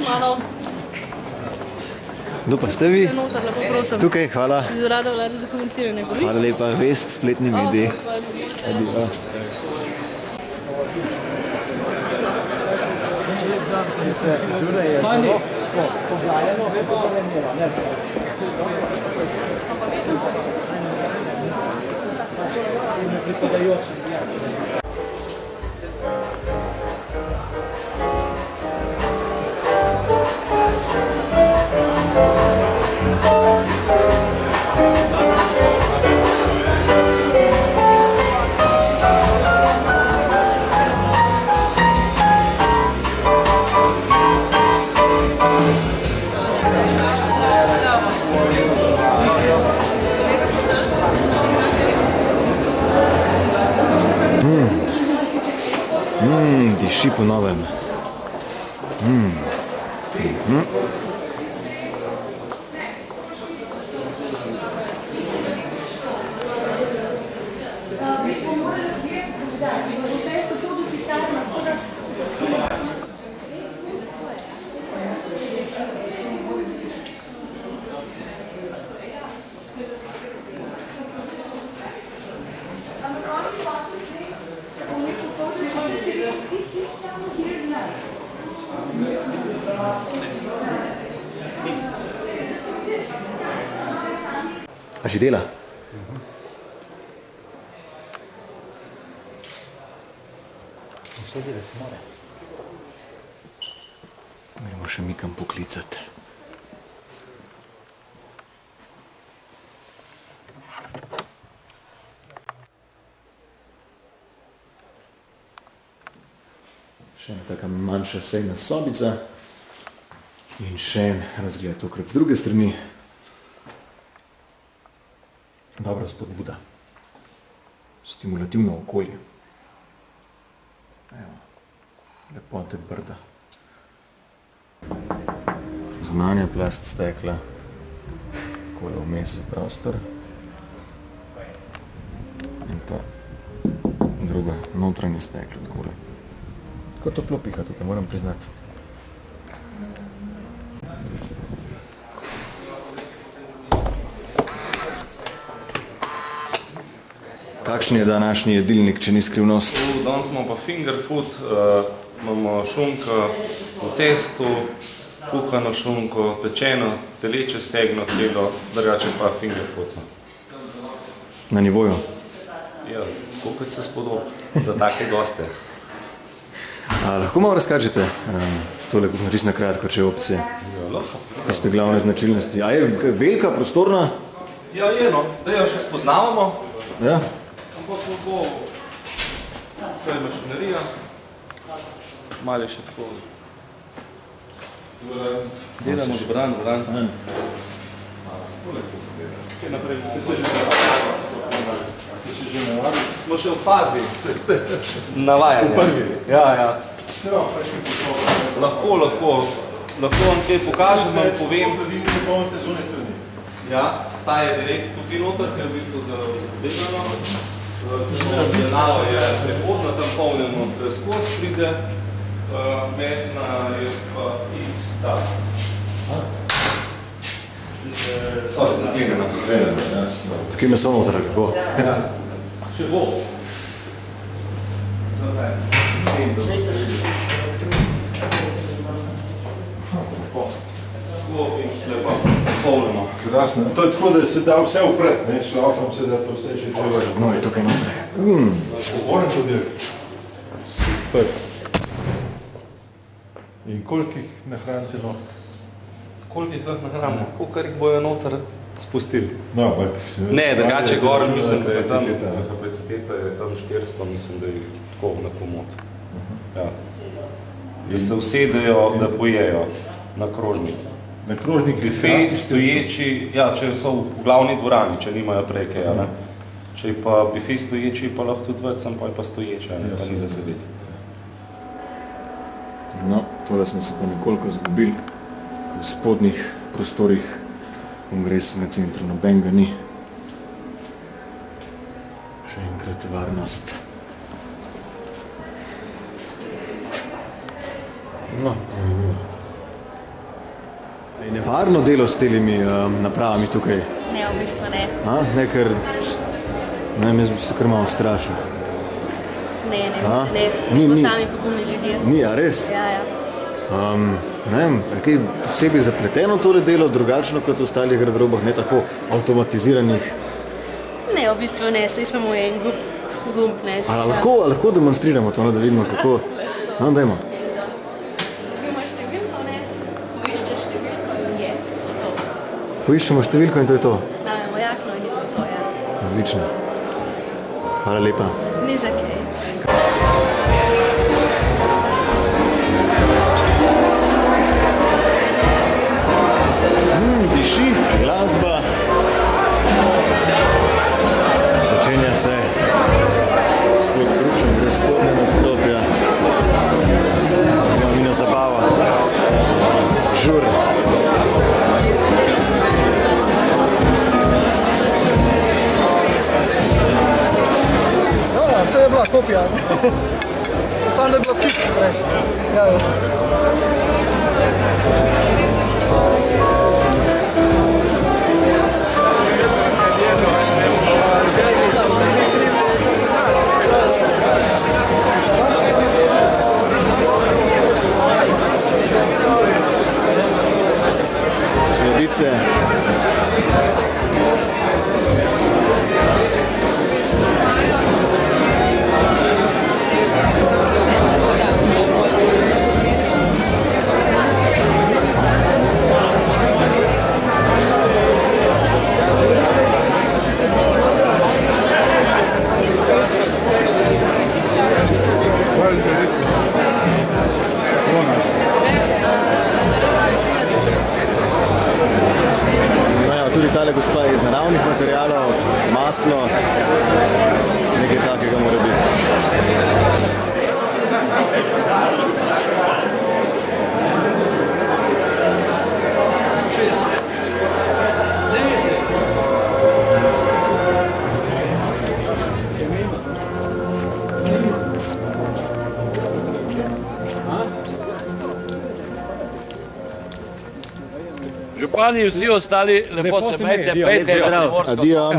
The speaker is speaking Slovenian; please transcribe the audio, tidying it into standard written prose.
Malo. Kdo pa ste vi? Notar, lepo prosim. Tukaj, hvala. Iz urada vlade za komuniciranje. Hvala lepa, Vest, spletni mediji. Sandi. Diši po novem. A že dela? Vse dela se mora. Moramo še mi kam poklicati. Še ena taka manjša sejna sobica in še en razgled tokrat z druge strani. Dobra spodbuda. Stimulativno okolje. Evo, lepote Brda. Zunanja plast stekla, takole vmes je prostor in pa druga, notranje steklo, takole. Tako toplo piha tukaj, moram priznati. Kakšen je današnji jedilnik, če ni skrivnost? Danes imamo pa finger food, imamo šunko v testu, kuhano šunko, pečeno, teleče stegno celo, drugače pa finger food. Na nivoju? Ja, koliko se spodob za take goste. Lahko malo razkažete tole kuhno čisto na kratko, če je opcije? Ja, lahko. Tiste glavne značilnosti. A je velika, prostorna? Ja, je no, da jo še spoznavamo. Ja. To je mašinerija, malo je še tako. Delamo že bran. Kaj naprej? Ste se že navadili? Smo še v fazi navajanja. V prvi? Ja. Lahko vam kaj pokažem, vam povem. Ja, ta je direkt tukaj noter, ker je v bistvu za izpodelano. Denava je prehodna, tam polnjeno skozi pride, mesna je pa ista. Sorry, zaklenjena. Tukaj meso noter, kako? Ja, še bo. Zdaj, sistem dobro. Tako in šle pa polnjeno. Krasno. To je tako, da se da vse upred, ne? Šlafam se, da to vse še treba. No, je tukaj notre. Moram to delati. Super. In koliko jih nahranite, no? Koliko jih lahko nahranimo? Kolikor jih bojo noter spustili. No, ampak... Ne, drugače gor, mislim, da je tam kapaciteta je tam 400, mislim, da je tako na komod. Ja. Da se usedejo, da pojejo na krožnik. Na krožnik? Bife stoječi, ja, če so v glavni dvorani, če nimajo preke, ja, ne. Če je pa bife stoječi, pa lahko tudi več, pa je pa stoječe, ne, pa ni za sedeti. No, tole smo se pa nekoliko zgubili, v spodnjih prostorih kongresnega centra nobenega ni. Še enkrat varnost. No, zanimivo. Je nevarno delo s temi napravami tukaj? Ne, v bistvu ne. Ne, ker jaz bi se kar malo strašil. Ne, mislim, ne. Mi smo sami pogumni ljudje. Ni, a res? Ja. Ne vem, je kaj posebej zapleteno tole delo, drugačno kot v ostalih garderobah, ne tako avtomatiziranih? Ne, v bistvu ne, saj samo en gumb, ne. Lahko demonstriramo to, da vidimo kako? Dajmo. Dobimo številko, ne, poiščeš številko in je to. Poiščemo številko in to je to? Snamemo jakno in je to, ja. Odlično. Hvala lepa. Ni za kaj. Diši, glasba. Začenja se. Gospod Kručen, gre spodne nadstropja. Ima mina zabava. Žur. Vse je bila kopija. Samo da je bilo kik prej. Sledice. Tudi tale gospa je iz naravnih materialov, maslo, nekaj takega mora biti. Župani in vsi ostali lepo se imejte, pejte, da ne morate. Adijo.